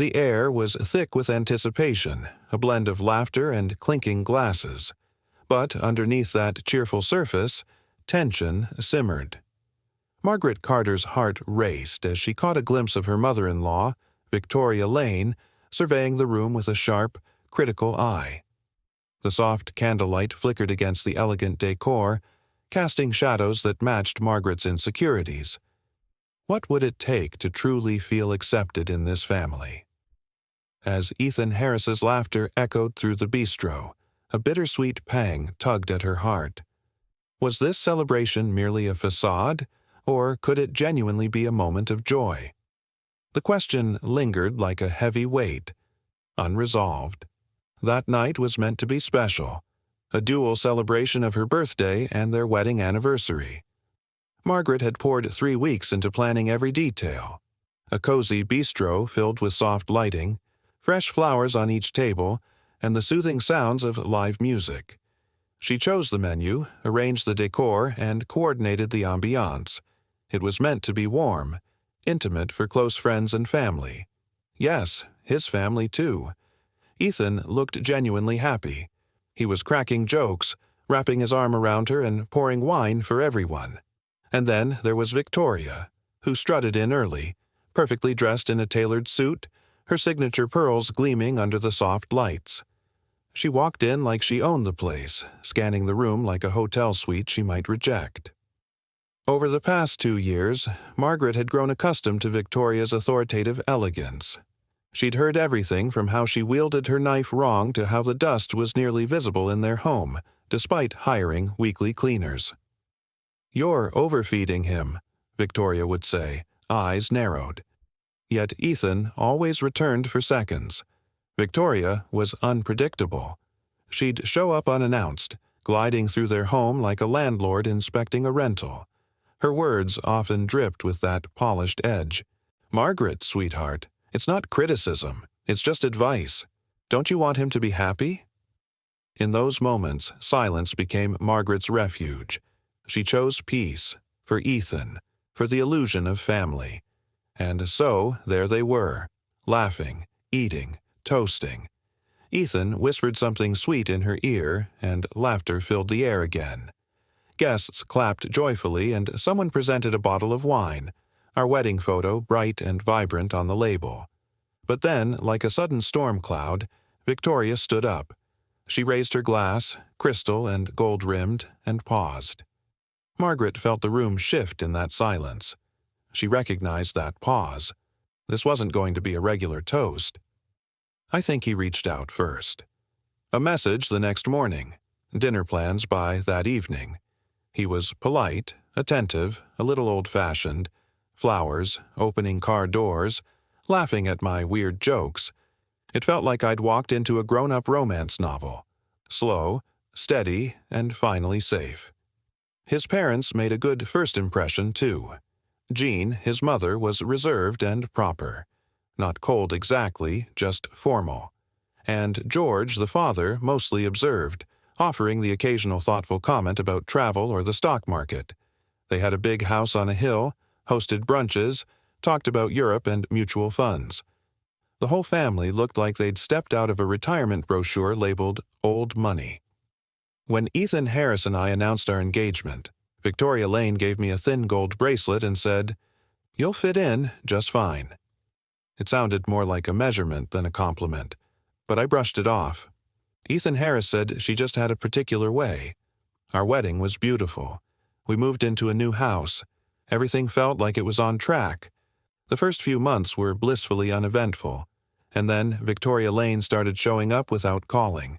The air was thick with anticipation, a blend of laughter and clinking glasses. But underneath that cheerful surface, tension simmered. Margaret Carter's heart raced as she caught a glimpse of her mother-in-law, Victoria Lane, surveying the room with a sharp, critical eye. The soft candlelight flickered against the elegant decor, casting shadows that matched Margaret's insecurities. What would it take to truly feel accepted in this family? As Ethan Harris's laughter echoed through the bistro, a bittersweet pang tugged at her heart. Was this celebration merely a facade, or could it genuinely be a moment of joy? The question lingered like a heavy weight, unresolved. That night was meant to be special, a dual celebration of her birthday and their wedding anniversary. Margaret had poured 3 weeks into planning every detail. A cozy bistro filled with soft lighting, fresh flowers on each table, and the soothing sounds of live music. She chose the menu, arranged the decor, and coordinated the ambiance. It was meant to be warm, intimate for close friends and family. Yes, his family too. Ethan looked genuinely happy. He was cracking jokes, wrapping his arm around her and pouring wine for everyone. And then there was Victoria, who strutted in early, perfectly dressed in a tailored suit, her signature pearls gleaming under the soft lights. She walked in like she owned the place, scanning the room like a hotel suite she might reject. Over the past 2 years, Margaret had grown accustomed to Victoria's authoritative elegance. She'd heard everything from how she wielded her knife wrong to how the dust was nearly visible in their home, despite hiring weekly cleaners. "You're overfeeding him," Victoria would say, eyes narrowed. Yet Ethan always returned for seconds. Victoria was unpredictable. She'd show up unannounced, gliding through their home like a landlord inspecting a rental. Her words often dripped with that polished edge. "Margaret, sweetheart, it's not criticism, it's just advice. Don't you want him to be happy?" In those moments, silence became Margaret's refuge. She chose peace, for Ethan, for the illusion of family. And so there they were, laughing, eating, toasting. Ethan whispered something sweet in her ear, and laughter filled the air again. Guests clapped joyfully, and someone presented a bottle of wine, our wedding photo bright and vibrant on the label. But then, like a sudden storm cloud, Victoria stood up. She raised her glass, crystal and gold-rimmed, and paused. Margaret felt the room shift in that silence. She recognized that pause. This wasn't going to be a regular toast. I think he reached out first. A message the next morning. Dinner plans by that evening. He was polite, attentive, a little old-fashioned. Flowers, opening car doors, laughing at my weird jokes. It felt like I'd walked into a grown-up romance novel. Slow, steady, and finally safe. His parents made a good first impression, too. Jean, his mother, was reserved and proper. Not cold exactly, just formal. And George, the father, mostly observed, offering the occasional thoughtful comment about travel or the stock market. They had a big house on a hill, hosted brunches, talked about Europe and mutual funds. The whole family looked like they'd stepped out of a retirement brochure labeled Old Money. When Ethan Harris and I announced our engagement, Victoria Lane gave me a thin gold bracelet and said, "You'll fit in just fine." It sounded more like a measurement than a compliment, but I brushed it off. Ethan Harris said she just had a particular way. Our wedding was beautiful. We moved into a new house. Everything felt like it was on track. The first few months were blissfully uneventful, and then Victoria Lane started showing up without calling.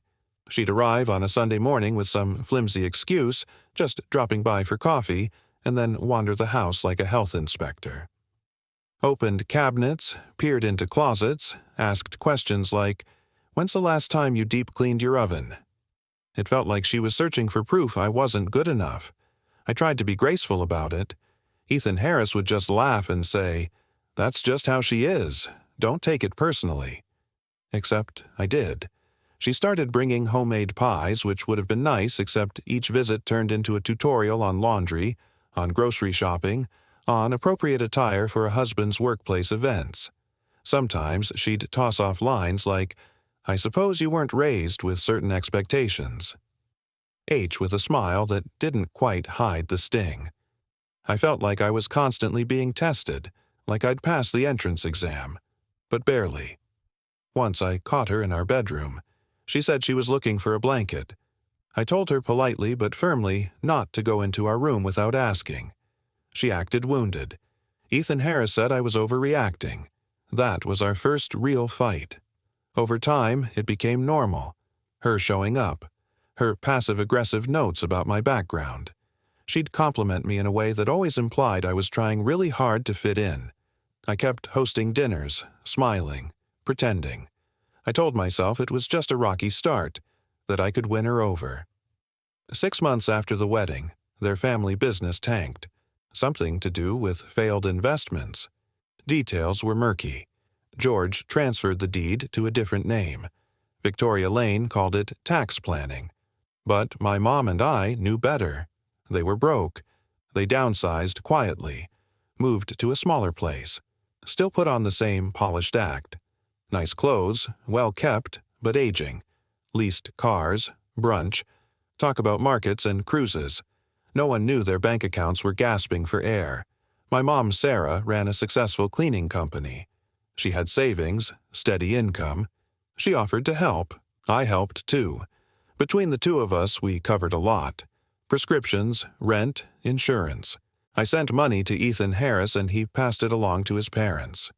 She'd arrive on a Sunday morning with some flimsy excuse, just dropping by for coffee, and then wander the house like a health inspector. Opened cabinets, peered into closets, asked questions like, "When's the last time you deep-cleaned your oven?" It felt like she was searching for proof I wasn't good enough. I tried to be graceful about it. Ethan Harris would just laugh and say, "That's just how she is. Don't take it personally." Except I did. She started bringing homemade pies, which would have been nice, except each visit turned into a tutorial on laundry, on grocery shopping, on appropriate attire for a husband's workplace events. Sometimes she'd toss off lines like, "I suppose you weren't raised with certain expectations." H with a smile that didn't quite hide the sting. I felt like I was constantly being tested, like I'd passed the entrance exam, but barely. Once I caught her in our bedroom. She said she was looking for a blanket. I told her politely but firmly not to go into our room without asking. She acted wounded. Ethan Harris said I was overreacting. That was our first real fight. Over time, it became normal. Her showing up. Her passive-aggressive notes about my background. She'd compliment me in a way that always implied I was trying really hard to fit in. I kept hosting dinners, smiling, pretending. I told myself it was just a rocky start, that I could win her over. 6 months after the wedding, their family business tanked. Something to do with failed investments. Details were murky. George transferred the deed to a different name. Victoria Lane called it tax planning. But my mom and I knew better. They were broke. They downsized quietly, moved to a smaller place, still put on the same polished act. Nice clothes, well kept, but aging. Leased cars, brunch, talk about markets and cruises. No one knew their bank accounts were gasping for air. My mom, Sarah, ran a successful cleaning company. She had savings, steady income. She offered to help. I helped too. Between the two of us, we covered a lot. Prescriptions, rent, insurance. I sent money to Ethan Harris and he passed it along to his parents.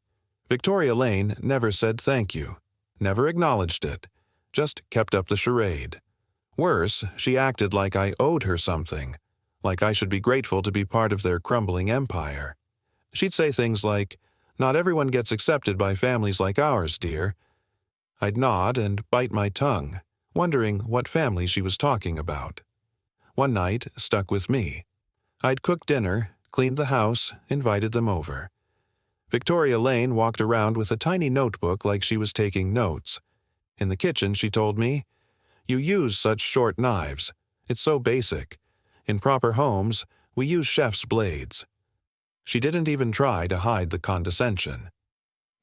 Victoria Lane never said thank you, never acknowledged it, just kept up the charade. Worse, she acted like I owed her something, like I should be grateful to be part of their crumbling empire. She'd say things like, "Not everyone gets accepted by families like ours, dear." I'd nod and bite my tongue, wondering what family she was talking about. One night stuck with me. I'd cooked dinner, cleaned the house, invited them over. Victoria Lane walked around with a tiny notebook like she was taking notes. In the kitchen, she told me, "You use such short knives. It's so basic. In proper homes, we use chef's blades." She didn't even try to hide the condescension.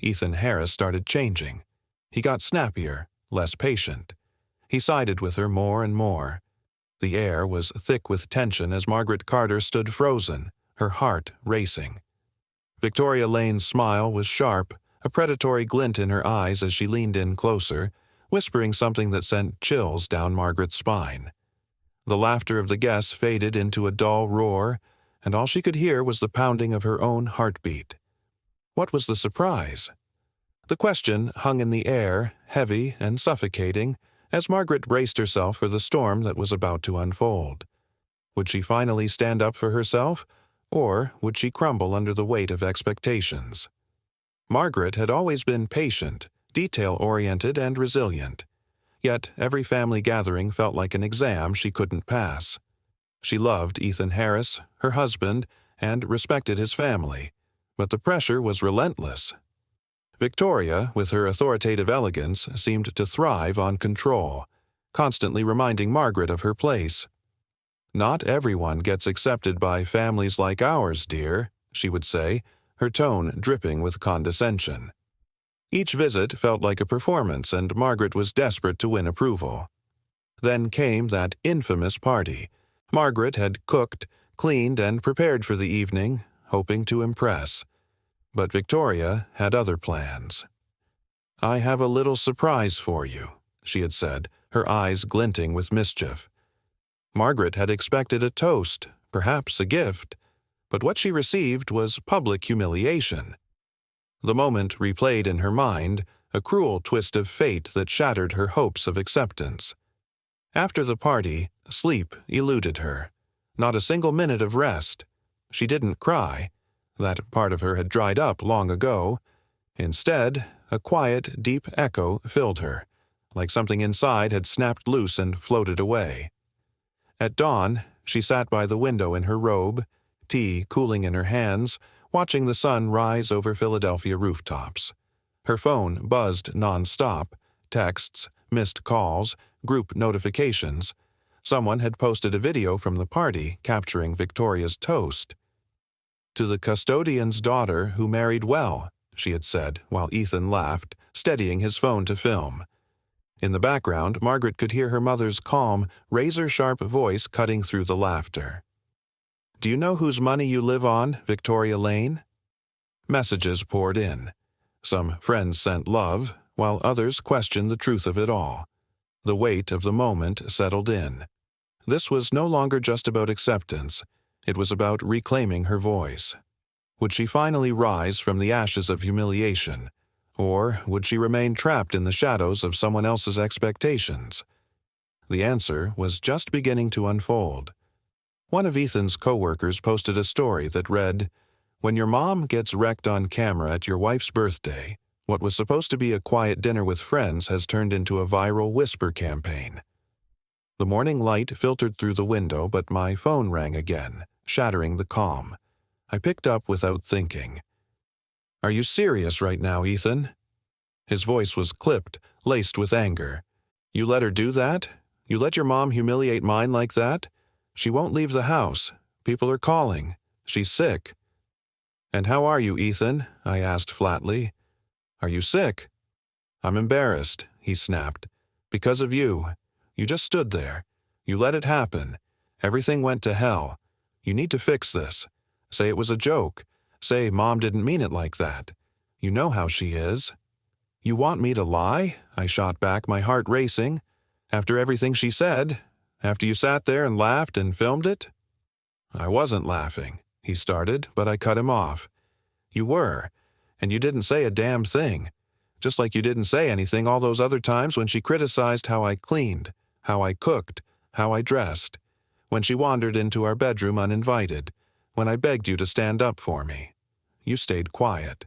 Ethan Harris started changing. He got snappier, less patient. He sided with her more and more. The air was thick with tension as Margaret Carter stood frozen, her heart racing. Victoria Lane's smile was sharp, a predatory glint in her eyes as she leaned in closer, whispering something that sent chills down Margaret's spine. The laughter of the guests faded into a dull roar, and all she could hear was the pounding of her own heartbeat. What was the surprise? The question hung in the air, heavy and suffocating, as Margaret braced herself for the storm that was about to unfold. Would she finally stand up for herself, or would she crumble under the weight of expectations? Margaret had always been patient, detail-oriented, and resilient. Yet every family gathering felt like an exam she couldn't pass. She loved Ethan Harris, her husband, and respected his family, but the pressure was relentless. Victoria, with her authoritative elegance, seemed to thrive on control, constantly reminding Margaret of her place. "Not everyone gets accepted by families like ours, dear," she would say, her tone dripping with condescension. Each visit felt like a performance, and Margaret was desperate to win approval. Then came that infamous party. Margaret had cooked, cleaned, and prepared for the evening, hoping to impress. But Victoria had other plans. "I have a little surprise for you," she had said, her eyes glinting with mischief. Margaret had expected a toast, perhaps a gift, but what she received was public humiliation. The moment replayed in her mind, a cruel twist of fate that shattered her hopes of acceptance. After the party, sleep eluded her. Not a single minute of rest. She didn't cry. That part of her had dried up long ago. Instead, a quiet, deep echo filled her, like something inside had snapped loose and floated away. At dawn, she sat by the window in her robe, tea cooling in her hands, watching the sun rise over Philadelphia rooftops. Her phone buzzed nonstop, texts, missed calls, group notifications. Someone had posted a video from the party capturing Victoria's toast. "To the custodian's daughter who married well," she had said, while Ethan laughed, steadying his phone to film. In the background, Margaret could hear her mother's calm, razor-sharp voice cutting through the laughter. "Do you know whose money you live on, Victoria Lane?" Messages poured in. Some friends sent love, while others questioned the truth of it all. The weight of the moment settled in. This was no longer just about acceptance. It was about reclaiming her voice. Would she finally rise from the ashes of humiliation? Or would she remain trapped in the shadows of someone else's expectations? The answer was just beginning to unfold. One of Ethan's coworkers posted a story that read, "When your mom gets wrecked on camera at your wife's birthday, what was supposed to be a quiet dinner with friends has turned into a viral whisper campaign." The morning light filtered through the window, but my phone rang again, shattering the calm. I picked up without thinking. "Are you serious right now, Ethan?" His voice was clipped, laced with anger. "You let her do that? You let your mom humiliate mine like that? She won't leave the house. People are calling. She's sick." "And how are you, Ethan?" I asked flatly. "Are you sick?" "I'm embarrassed," he snapped. "Because of you. You just stood there. You let it happen. Everything went to hell. You need to fix this. Say it was a joke. Say Mom didn't mean it like that. You know how she is." "You want me to lie?" I shot back, my heart racing. "After everything she said? After you sat there and laughed and filmed it?" "I wasn't laughing," he started, but I cut him off. "You were, and you didn't say a damn thing. Just like you didn't say anything all those other times when she criticized how I cleaned, how I cooked, how I dressed, when she wandered into our bedroom uninvited, when I begged you to stand up for me. You stayed quiet."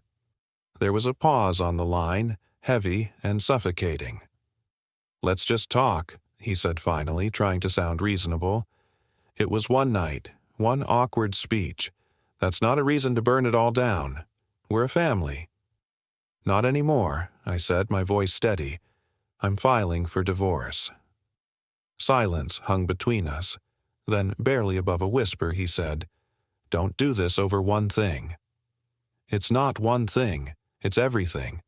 There was a pause on the line, heavy and suffocating. "Let's just talk," he said finally, trying to sound reasonable. "It was one night, one awkward speech. That's not a reason to burn it all down. We're a family." "Not anymore," I said, my voice steady. "I'm filing for divorce." Silence hung between us. Then, barely above a whisper, he said, "Don't do this over one thing." "It's not one thing. It's everything.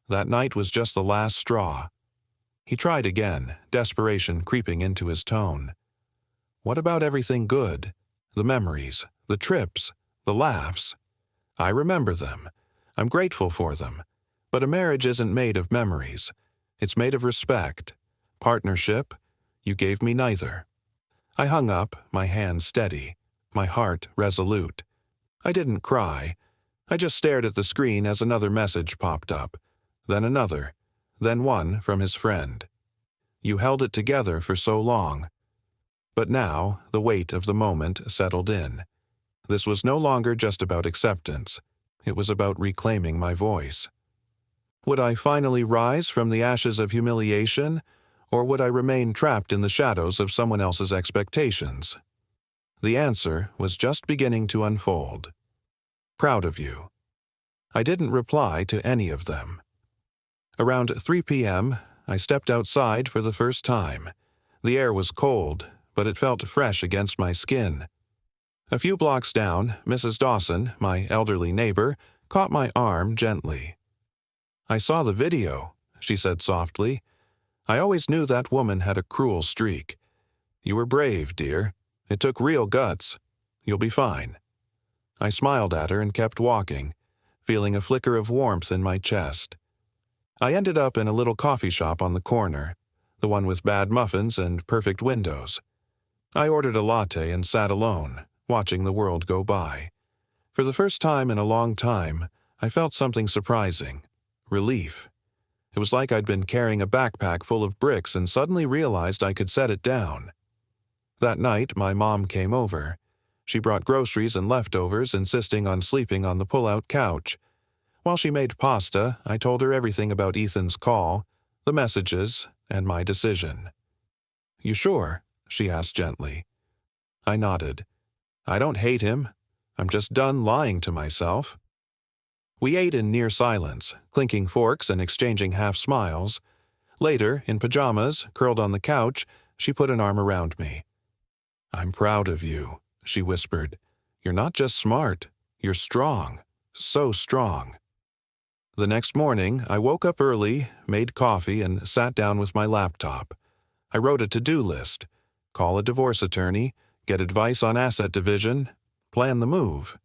That night was just the last straw." He tried again, desperation creeping into his tone. "What about everything good? The memories, the trips, the laughs? I remember them. I'm grateful for them. But a marriage isn't made of memories. It's made of respect. Partnership. You gave me neither." I hung up, my hand steady, my heart resolute. I didn't cry. I just stared at the screen as another message popped up, then another, then one from his friend. "You held it together for so long." But now, the weight of the moment settled in. This was no longer just about acceptance. It was about reclaiming my voice. Would I finally rise from the ashes of humiliation, or would I remain trapped in the shadows of someone else's expectations? The answer was just beginning to unfold. "Proud of you." I didn't reply to any of them. Around 3 p.m., I stepped outside for the first time. The air was cold, but it felt fresh against my skin. A few blocks down, Mrs. Dawson, my elderly neighbor, caught my arm gently. "I saw the video," she said softly. "I always knew that woman had a cruel streak. You were brave, dear. It took real guts. You'll be fine." I smiled at her and kept walking, feeling a flicker of warmth in my chest. I ended up in a little coffee shop on the corner, the one with bad muffins and perfect windows. I ordered a latte and sat alone, watching the world go by. For the first time in a long time, I felt something surprising. Relief. It was like I'd been carrying a backpack full of bricks and suddenly realized I could set it down. That night, my mom came over. She brought groceries and leftovers, insisting on sleeping on the pull-out couch. While she made pasta, I told her everything about Ethan's call, the messages, and my decision. "You sure?" she asked gently. I nodded. "I don't hate him. I'm just done lying to myself." We ate in near silence, clinking forks and exchanging half-smiles. Later, in pajamas, curled on the couch, she put an arm around me. "I'm proud of you," she whispered. "You're not just smart. You're strong. So strong." The next morning, I woke up early, made coffee, and sat down with my laptop. I wrote a to-do list. Call a divorce attorney, get advice on asset division, plan the move.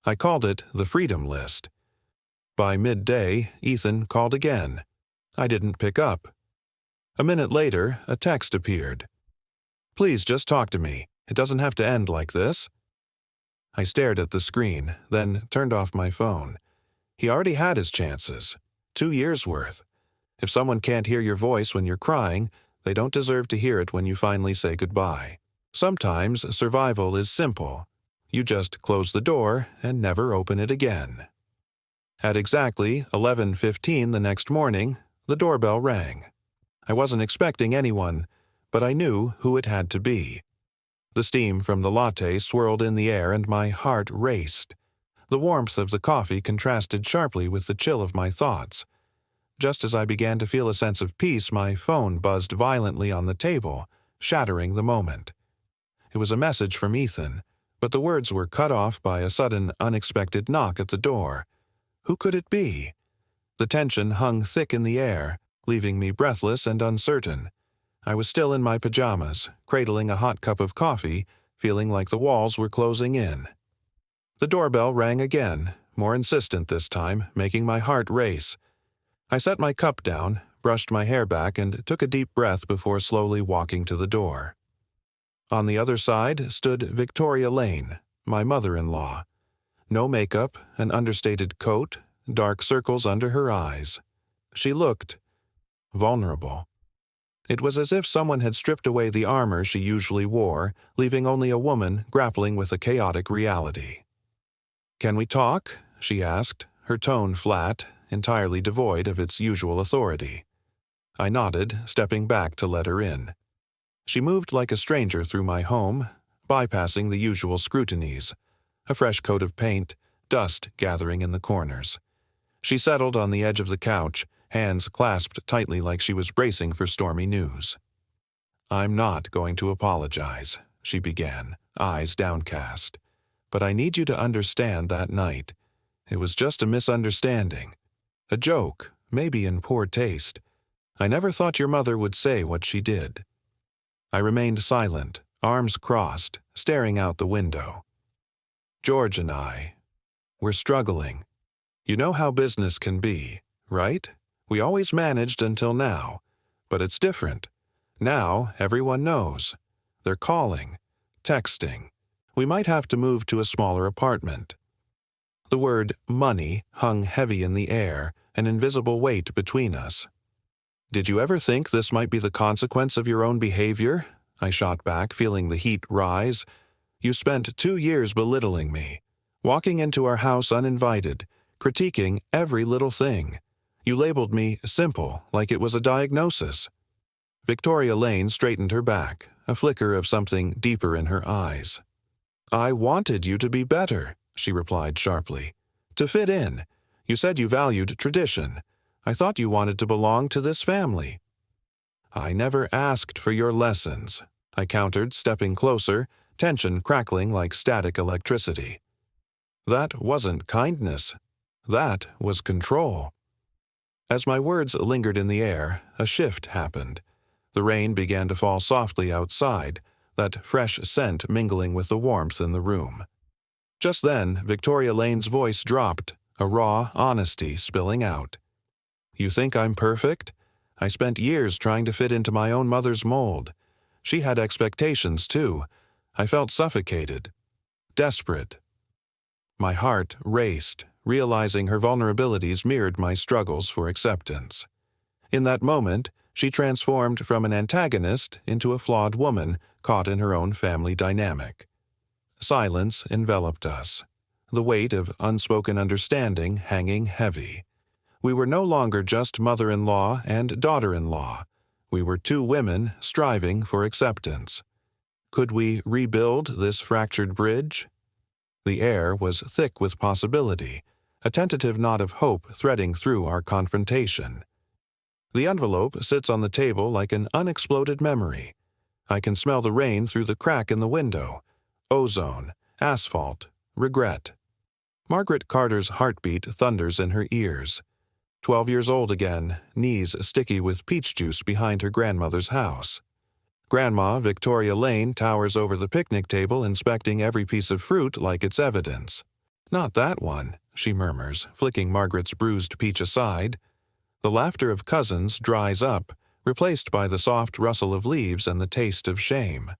I called it the Freedom List. By midday, Ethan called again. I didn't pick up. A minute later, a text appeared. "Please just talk to me. It doesn't have to end like this." I stared at the screen, then turned off my phone. He already had his chances. 2 years' worth. If someone can't hear your voice when you're crying, they don't deserve to hear it when you finally say goodbye. Sometimes survival is simple. You just close the door and never open it again. At exactly 11:15 the next morning, the doorbell rang. I wasn't expecting anyone, but I knew who it had to be. The steam from the latte swirled in the air and my heart raced. The warmth of the coffee contrasted sharply with the chill of my thoughts. Just as I began to feel a sense of peace, my phone buzzed violently on the table, shattering the moment. It was a message from Ethan, but the words were cut off by a sudden, unexpected knock at the door. Who could it be? The tension hung thick in the air, leaving me breathless and uncertain. I was still in my pajamas, cradling a hot cup of coffee, feeling like the walls were closing in. The doorbell rang again, more insistent this time, making my heart race. I set my cup down, brushed my hair back, and took a deep breath before slowly walking to the door. On the other side stood Victoria Lane, my mother-in-law. No makeup, an understated coat, dark circles under her eyes. She looked vulnerable. It was as if someone had stripped away the armor she usually wore, leaving only a woman grappling with a chaotic reality. "Can we talk?" she asked, her tone flat, entirely devoid of its usual authority. I nodded, stepping back to let her in. She moved like a stranger through my home, bypassing the usual scrutinies. A fresh coat of paint, dust gathering in the corners. She settled on the edge of the couch, hands clasped tightly like she was bracing for stormy news. "I'm not going to apologize," she began, eyes downcast. "But I need you to understand that night. It was just a misunderstanding. A joke, maybe in poor taste. I never thought your mother would say what she did." I remained silent, arms crossed, staring out the window. "George and we're struggling. You know how business can be, right? We always managed until now, but it's different. Now everyone knows. They're calling, texting. We might have to move to a smaller apartment." The word money hung heavy in the air, an invisible weight between us. "Did you ever think this might be the consequence of your own behavior?" I shot back, feeling the heat rise. "You spent 2 years belittling me, walking into our house uninvited, critiquing every little thing. You labeled me simple, like it was a diagnosis." Victoria Lane straightened her back, a flicker of something deeper in her eyes. "I wanted you to be better," she replied sharply. "To fit in. You said you valued tradition. I thought you wanted to belong to this family." "I never asked for your lessons," I countered, stepping closer, tension crackling like static electricity. "That wasn't kindness. That was control." As my words lingered in the air, a shift happened. The rain began to fall softly outside, that fresh scent mingling with the warmth in the room. Just then, Victoria Lane's voice dropped, a raw honesty spilling out. "You think I'm perfect? I spent years trying to fit into my own mother's mold. She had expectations, too. I felt suffocated. Desperate." My heart raced, realizing her vulnerabilities mirrored my struggles for acceptance. In that moment, she transformed from an antagonist into a flawed woman caught in her own family dynamic. Silence enveloped us, the weight of unspoken understanding hanging heavy. We were no longer just mother-in-law and daughter-in-law. We were 2 women striving for acceptance. Could we rebuild this fractured bridge? The air was thick with possibility, a tentative knot of hope threading through our confrontation. The envelope sits on the table like an unexploded memory. I can smell the rain through the crack in the window. Ozone, asphalt, regret. Margaret Carter's heartbeat thunders in her ears. 12 years old again, knees sticky with peach juice behind her grandmother's house. Grandma Victoria Lane towers over the picnic table, inspecting every piece of fruit like it's evidence. "Not that one," she murmurs, flicking Margaret's bruised peach aside. The laughter of cousins dries up, replaced by the soft rustle of leaves and the taste of shame.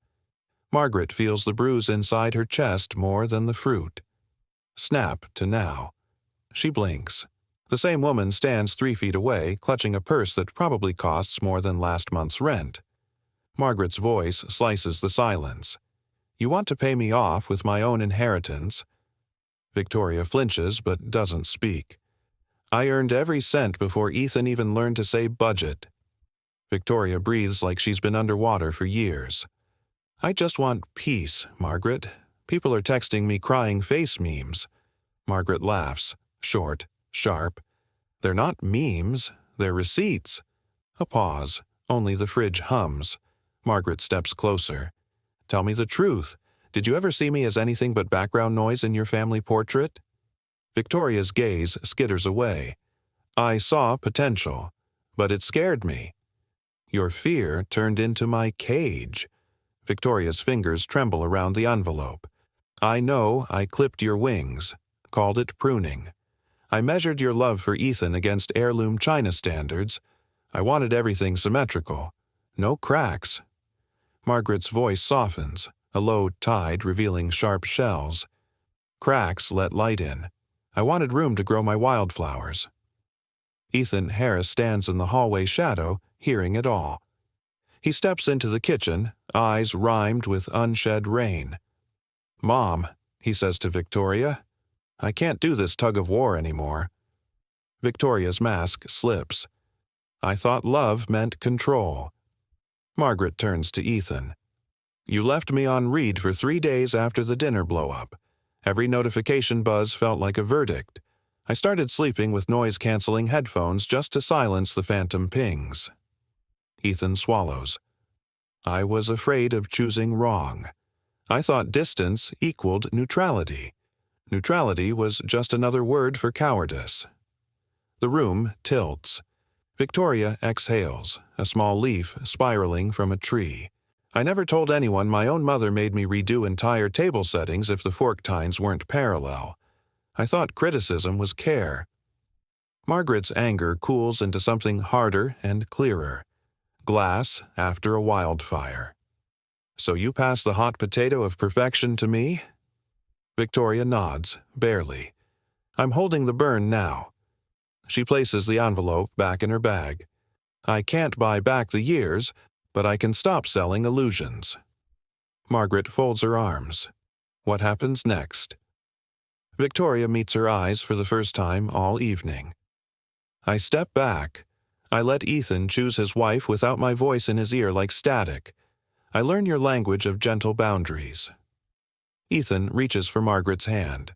Margaret feels the bruise inside her chest more than the fruit. Snap to now. She blinks. The same woman stands 3 feet away, clutching a purse that probably costs more than last month's rent. Margaret's voice slices the silence. "You want to pay me off with my own inheritance?" Victoria flinches but doesn't speak. "I earned every cent before Ethan even learned to say budget." Victoria breathes like she's been underwater for years. "I just want peace, Margaret. People are texting me crying face memes." Margaret laughs, short, sharp. "They're not memes, they're receipts." A pause. Only the fridge hums. Margaret steps closer. "Tell me the truth. Did you ever see me as anything but background noise in your family portrait?" Victoria's gaze skitters away. "I saw potential, but it scared me." "Your fear turned into my cage." Victoria's fingers tremble around the envelope. "I know I clipped your wings, called it pruning. I measured your love for Ethan against heirloom china standards. I wanted everything symmetrical. No cracks." Margaret's voice softens, a low tide revealing sharp shells. "Cracks let light in. I wanted room to grow my wildflowers." Ethan Harris stands in the hallway shadow, hearing it all. He steps into the kitchen, eyes rimed with unshed rain. "Mom," he says to Victoria, "I can't do this tug-of-war anymore." Victoria's mask slips. "I thought love meant control." Margaret turns to Ethan. "You left me on read for 3 days after the dinner blow-up. Every notification buzz felt like a verdict. I started sleeping with noise-canceling headphones just to silence the phantom pings." Ethan swallows. "I was afraid of choosing wrong. I thought distance equaled neutrality. Neutrality was just another word for cowardice." The room tilts. Victoria exhales, a small leaf spiraling from a tree. "I never told anyone my own mother made me redo entire table settings if the fork tines weren't parallel. I thought criticism was care." Margaret's anger cools into something harder and clearer. Glass after a wildfire. "So you pass the hot potato of perfection to me?" Victoria nods, barely. "I'm holding the burn now." She places the envelope back in her bag. "I can't buy back the years, but I can stop selling illusions." Margaret folds her arms. What happens next? Victoria meets her eyes for the first time all evening. "I step back. I let Ethan choose his wife without my voice in his ear like static. I learn your language of gentle boundaries." Ethan reaches for Margaret's hand.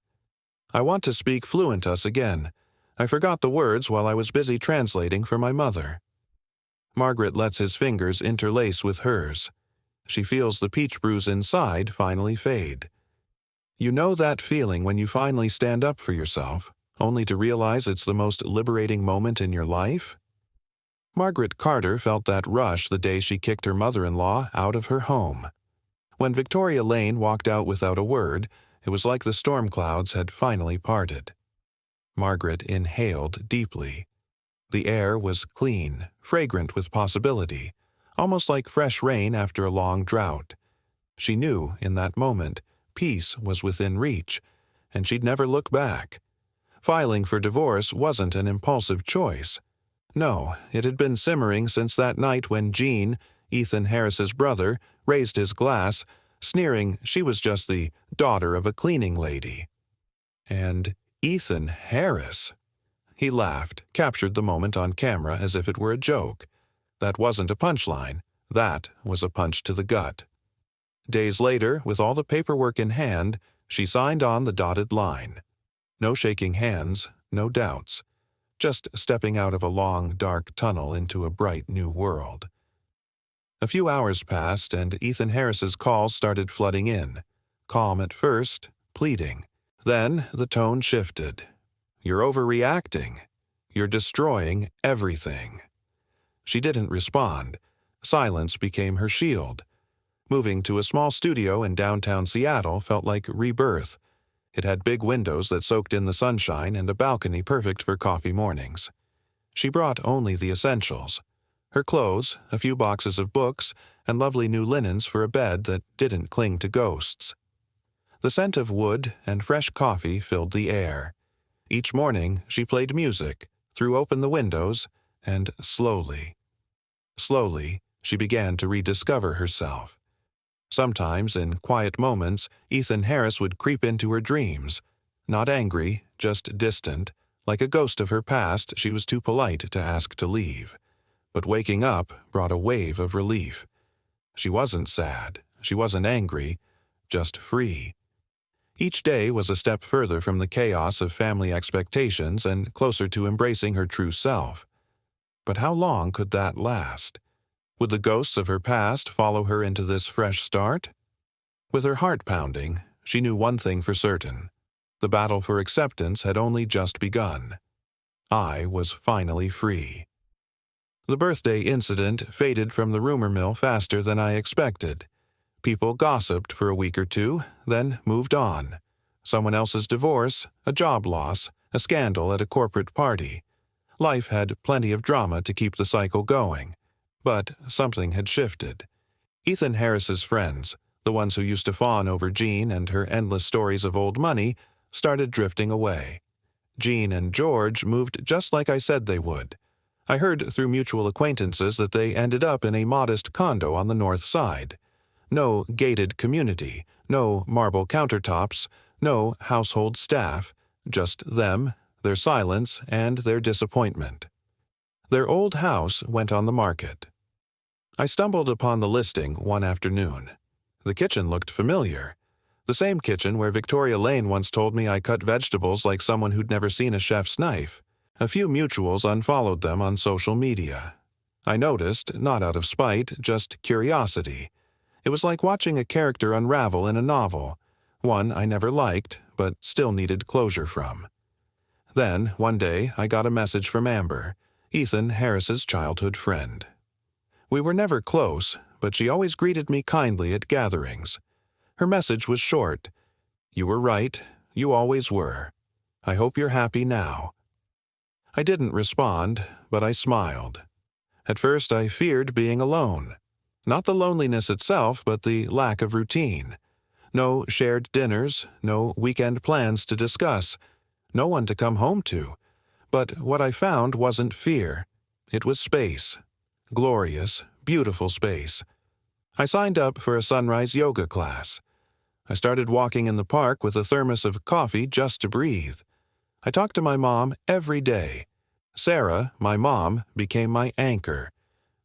"I want to speak fluent us again. I forgot the words while I was busy translating for my mother." Margaret lets his fingers interlace with hers. She feels the peach bruise inside finally fade. "You know that feeling when you finally stand up for yourself, only to realize it's the most liberating moment in your life?" Margaret Carter felt that rush the day she kicked her mother-in-law out of her home. When Victoria Lane walked out without a word, it was like the storm clouds had finally parted. Margaret inhaled deeply. The air was clean, fragrant with possibility, almost like fresh rain after a long drought. She knew, in that moment, peace was within reach, and she'd never look back. Filing for divorce wasn't an impulsive choice. No, it had been simmering since that night when Gene, Ethan Harris's brother, raised his glass, sneering she was just the daughter of a cleaning lady. And Ethan Harris. He laughed, captured the moment on camera as if it were a joke. That wasn't a punchline. That was a punch to the gut. Days later, with all the paperwork in hand, she signed on the dotted line. No shaking hands, no doubts. Just stepping out of a long, dark tunnel into a bright new world. A few hours passed, and Ethan Harris's calls started flooding in. Calm at first, pleading. Then the tone shifted. "You're overreacting. You're destroying everything." She didn't respond. Silence became her shield. Moving to a small studio in downtown Seattle felt like rebirth. It had big windows that soaked in the sunshine and a balcony perfect for coffee mornings. She brought only the essentials: her clothes, a few boxes of books, and lovely new linens for a bed that didn't cling to ghosts. The scent of wood and fresh coffee filled the air. Each morning she played music, threw open the windows, and slowly, she began to rediscover herself. Sometimes, in quiet moments, Ethan Harris would creep into her dreams. Not angry, just distant, like a ghost of her past she was too polite to ask to leave. But waking up brought a wave of relief. She wasn't sad, she wasn't angry, just free. Each day was a step further from the chaos of family expectations and closer to embracing her true self. But how long could that last? Would the ghosts of her past follow her into this fresh start? With her heart pounding, she knew one thing for certain. The battle for acceptance had only just begun. I was finally free. The birthday incident faded from the rumor mill faster than I expected. People gossiped for a week or two, then moved on. Someone else's divorce, a job loss, a scandal at a corporate party. Life had plenty of drama to keep the cycle going. But something had shifted. Ethan Harris's friends, the ones who used to fawn over Jean and her endless stories of old money, started drifting away. Jean and George moved just like I said they would. I heard through mutual acquaintances that they ended up in a modest condo on the north side. No gated community, no marble countertops, no household staff, just them, their silence, and their disappointment. Their old house went on the market. I stumbled upon the listing one afternoon. The kitchen looked familiar. The same kitchen where Victoria Lane once told me I cut vegetables like someone who'd never seen a chef's knife. A few mutuals unfollowed them on social media. I noticed, not out of spite, just curiosity. It was like watching a character unravel in a novel, one I never liked, but still needed closure from. Then, one day, I got a message from Amber, Ethan Harris's childhood friend. We were never close, but she always greeted me kindly at gatherings. Her message was short. "You were right. You always were. I hope you're happy now." I didn't respond, but I smiled. At first I feared being alone. Not the loneliness itself, but the lack of routine. No shared dinners, no weekend plans to discuss, no one to come home to. But what I found wasn't fear. It was space. Glorious, beautiful space. I signed up for a sunrise yoga class. I started walking in the park with a thermos of coffee just to breathe. I talked to my mom every day. Sarah, my mom, became my anchor.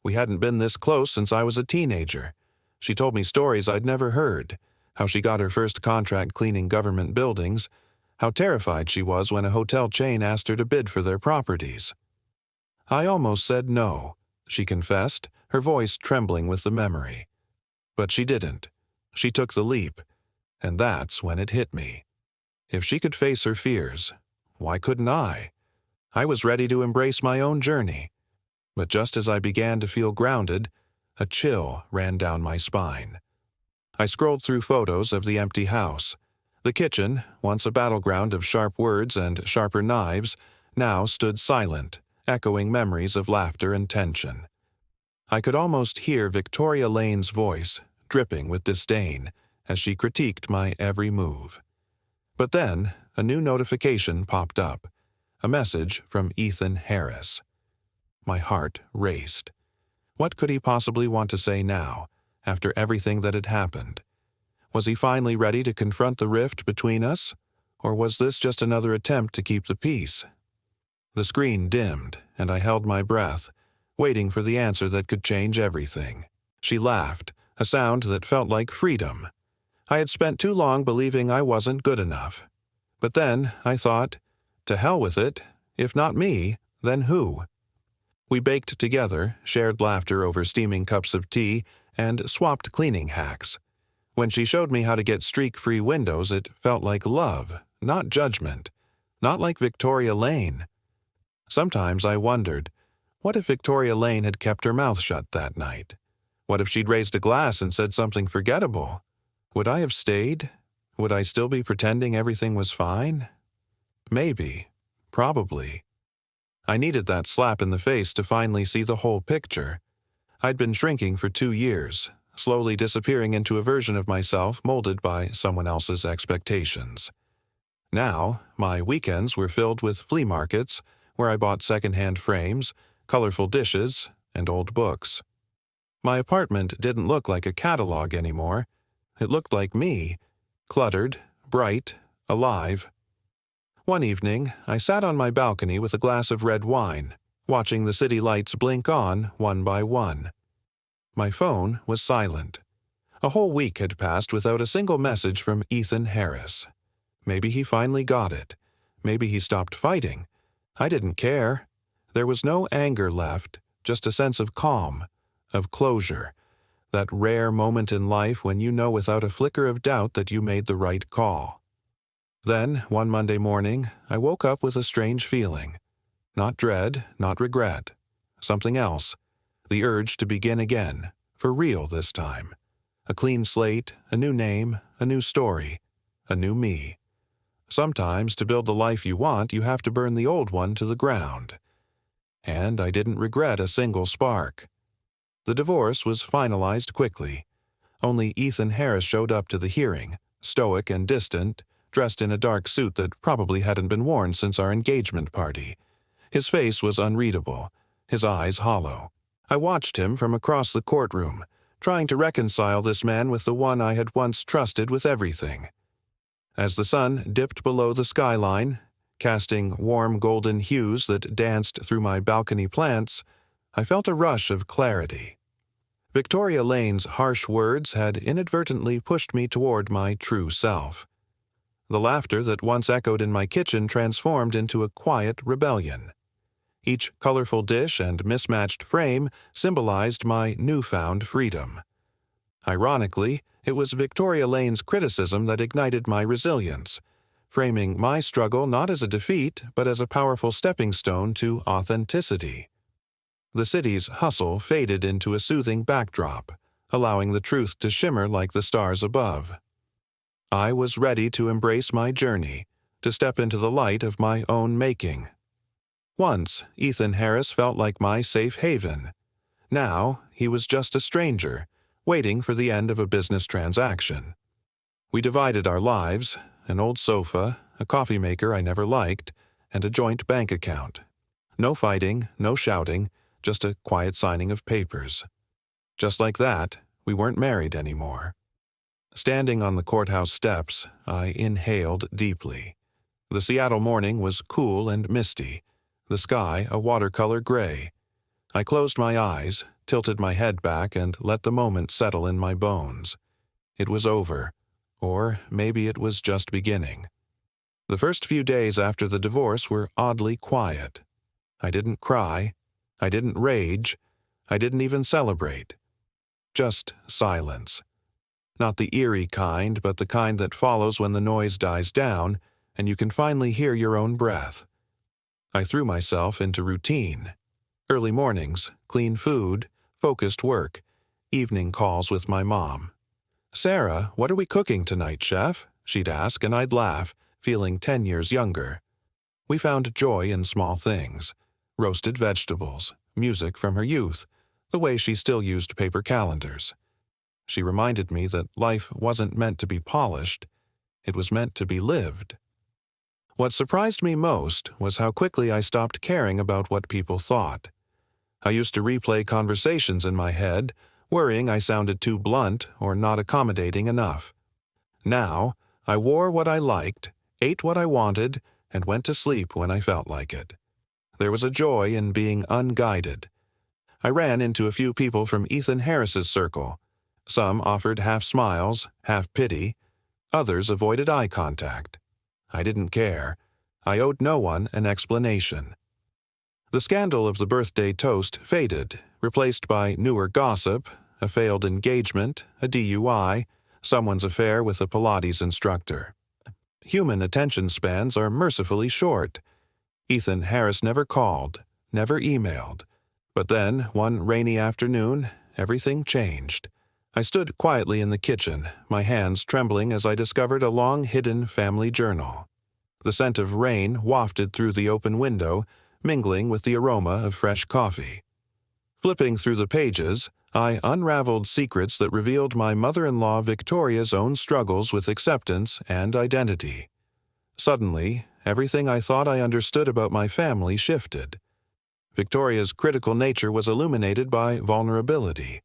We hadn't been this close since I was a teenager. She told me stories I'd never heard, how she got her first contract cleaning government buildings, how terrified she was when a hotel chain asked her to bid for their properties. I almost said no, she confessed, her voice trembling with the memory. But she didn't. She took the leap, and that's when it hit me. If she could face her fears, why couldn't I? I was ready to embrace my own journey. But just as I began to feel grounded, a chill ran down my spine. I scrolled through photos of the empty house. The kitchen, once a battleground of sharp words and sharper knives, now stood silent, echoing memories of laughter and tension. I could almost hear Victoria Lane's voice, dripping with disdain, as she critiqued my every move. But then, a new notification popped up. A message from Ethan Harris. My heart raced. What could he possibly want to say now, after everything that had happened? Was he finally ready to confront the rift between us, or was this just another attempt to keep the peace? The screen dimmed, and I held my breath, waiting for the answer that could change everything. She laughed, a sound that felt like freedom. I had spent too long believing I wasn't good enough. But then, I thought, to hell with it. If not me, then who? We baked together, shared laughter over steaming cups of tea, and swapped cleaning hacks. When she showed me how to get streak-free windows, it felt like love, not judgment. Not like Victoria Lane. Sometimes I wondered, what if Victoria Lane had kept her mouth shut that night? What if she'd raised a glass and said something forgettable? Would I have stayed? Would I still be pretending everything was fine? Maybe. Probably. I needed that slap in the face to finally see the whole picture. I'd been shrinking for 2 years, slowly disappearing into a version of myself molded by someone else's expectations. Now, my weekends were filled with flea markets, where I bought secondhand frames, colorful dishes, and old books. My apartment didn't look like a catalog anymore. It looked like me, cluttered, bright, alive. One evening, I sat on my balcony with a glass of red wine, watching the city lights blink on one by one. My phone was silent. A whole week had passed without a single message from Ethan Harris. Maybe he finally got it. Maybe he stopped fighting. I didn't care. There was no anger left, just a sense of calm, of closure, that rare moment in life when you know without a flicker of doubt that you made the right call. Then, one Monday morning, I woke up with a strange feeling. Not dread, not regret. Something else. The urge to begin again, for real this time. A clean slate, a new name, a new story, a new me. Sometimes, to build the life you want, you have to burn the old one to the ground. And I didn't regret a single spark. The divorce was finalized quickly. Only Ethan Harris showed up to the hearing, stoic and distant, dressed in a dark suit that probably hadn't been worn since our engagement party. His face was unreadable, his eyes hollow. I watched him from across the courtroom, trying to reconcile this man with the one I had once trusted with everything. As the sun dipped below the skyline, casting warm golden hues that danced through my balcony plants, I felt a rush of clarity. Victoria Lane's harsh words had inadvertently pushed me toward my true self. The laughter that once echoed in my kitchen transformed into a quiet rebellion. Each colorful dish and mismatched frame symbolized my newfound freedom. Ironically, it was Victoria Lane's criticism that ignited my resilience, framing my struggle not as a defeat but as a powerful stepping stone to authenticity. The city's hustle faded into a soothing backdrop, allowing the truth to shimmer like the stars above. I was ready to embrace my journey, to step into the light of my own making. Once, Ethan Harris felt like my safe haven. Now, he was just a stranger, waiting for the end of a business transaction. We divided our lives, an old sofa, a coffee maker I never liked, and a joint bank account. No fighting, no shouting, just a quiet signing of papers. Just like that, we weren't married anymore. Standing on the courthouse steps, I inhaled deeply. The Seattle morning was cool and misty, the sky a watercolor gray. I closed my eyes, tilted my head back, and let the moment settle in my bones. It was over, or maybe it was just beginning. The first few days after the divorce were oddly quiet. I didn't cry, I didn't rage, I didn't even celebrate. Just silence. Not the eerie kind, but the kind that follows when the noise dies down and you can finally hear your own breath. I threw myself into routine. Early mornings, clean food, focused work, evening calls with my mom. "Sarah, what are we cooking tonight, Chef?" she'd ask, and I'd laugh, feeling 10 years younger. We found joy in small things. Roasted vegetables, music from her youth, the way she still used paper calendars. She reminded me that life wasn't meant to be polished, it was meant to be lived. What surprised me most was how quickly I stopped caring about what people thought. I used to replay conversations in my head, worrying I sounded too blunt or not accommodating enough. Now, I wore what I liked, ate what I wanted, and went to sleep when I felt like it. There was a joy in being unguided. I ran into a few people from Ethan Harris's circle. Some offered half smiles, half pity. Others avoided eye contact. I didn't care. I owed no one an explanation. The scandal of the birthday toast faded, replaced by newer gossip, a failed engagement, a DUI, someone's affair with a Pilates instructor. Human attention spans are mercifully short. Ethan Harris never called, never emailed. But then, one rainy afternoon, everything changed. I stood quietly in the kitchen, my hands trembling as I discovered a long-hidden family journal. The scent of rain wafted through the open window, mingling with the aroma of fresh coffee. Flipping through the pages, I unraveled secrets that revealed my mother-in-law Victoria's own struggles with acceptance and identity. Suddenly, everything I thought I understood about my family shifted. Victoria's critical nature was illuminated by vulnerability.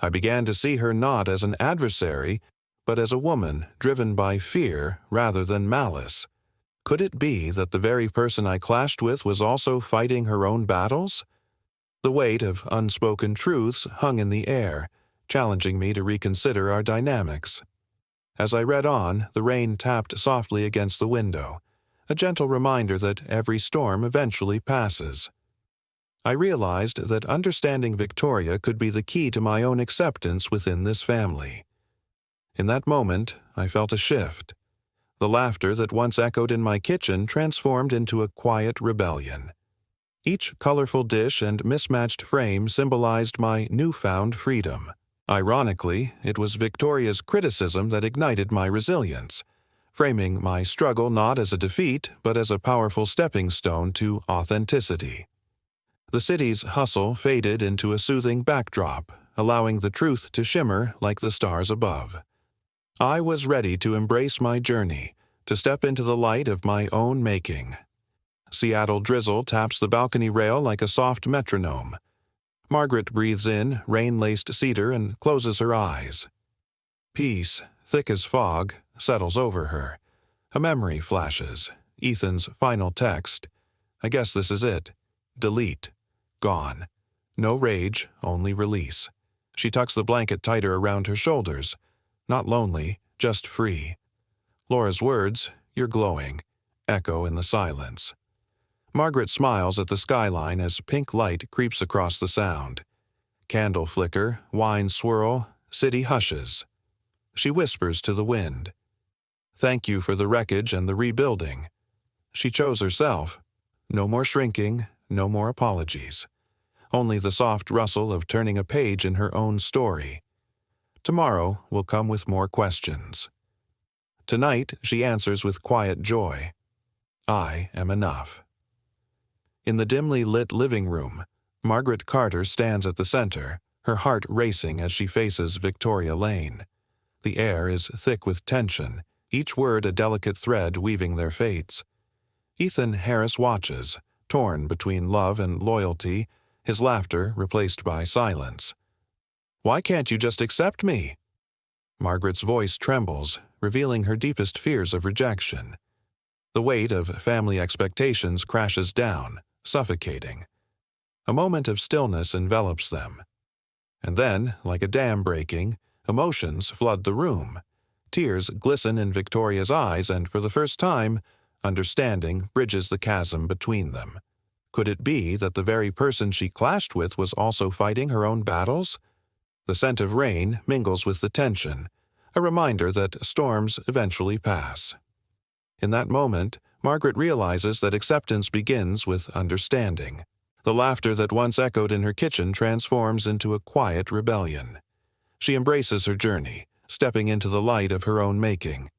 I began to see her not as an adversary, but as a woman driven by fear rather than malice. Could it be that the very person I clashed with was also fighting her own battles? The weight of unspoken truths hung in the air, challenging me to reconsider our dynamics. As I read on, the rain tapped softly against the window, a gentle reminder that every storm eventually passes. I realized that understanding Victoria could be the key to my own acceptance within this family. In that moment, I felt a shift. The laughter that once echoed in my kitchen transformed into a quiet rebellion. Each colorful dish and mismatched frame symbolized my newfound freedom. Ironically, it was Victoria's criticism that ignited my resilience, framing my struggle not as a defeat but as a powerful stepping stone to authenticity. The city's hustle faded into a soothing backdrop, allowing the truth to shimmer like the stars above. I was ready to embrace my journey, to step into the light of my own making. Seattle drizzle taps the balcony rail like a soft metronome. Margaret breathes in rain-laced cedar and closes her eyes. Peace, thick as fog, settles over her. A memory flashes. Ethan's final text. I guess this is it. Delete. Gone. No rage, only release. She tucks the blanket tighter around her shoulders. Not lonely, just free. Laura's words, "You're glowing," echo in the silence. Margaret smiles at the skyline as pink light creeps across the sound. Candle flicker, wine swirl, city hushes. She whispers to the wind. Thank you for the wreckage and the rebuilding. She chose herself. No more shrinking, no more apologies. Only the soft rustle of turning a page in her own story. Tomorrow will come with more questions. Tonight she answers with quiet joy. I am enough. In the dimly lit living room, Margaret Carter stands at the center, her heart racing as she faces Victoria Lane. The air is thick with tension, each word a delicate thread weaving their fates. Ethan Harris watches, torn between love and loyalty, his laughter replaced by silence. Why can't you just accept me? Margaret's voice trembles, revealing her deepest fears of rejection. The weight of family expectations crashes down, suffocating. A moment of stillness envelops them. And then, like a dam breaking, emotions flood the room. Tears glisten in Victoria's eyes, and for the first time, understanding bridges the chasm between them. Could it be that the very person she clashed with was also fighting her own battles? The scent of rain mingles with the tension, a reminder that storms eventually pass. In that moment, Margaret realizes that acceptance begins with understanding. The laughter that once echoed in her kitchen transforms into a quiet rebellion. She embraces her journey, stepping into the light of her own making.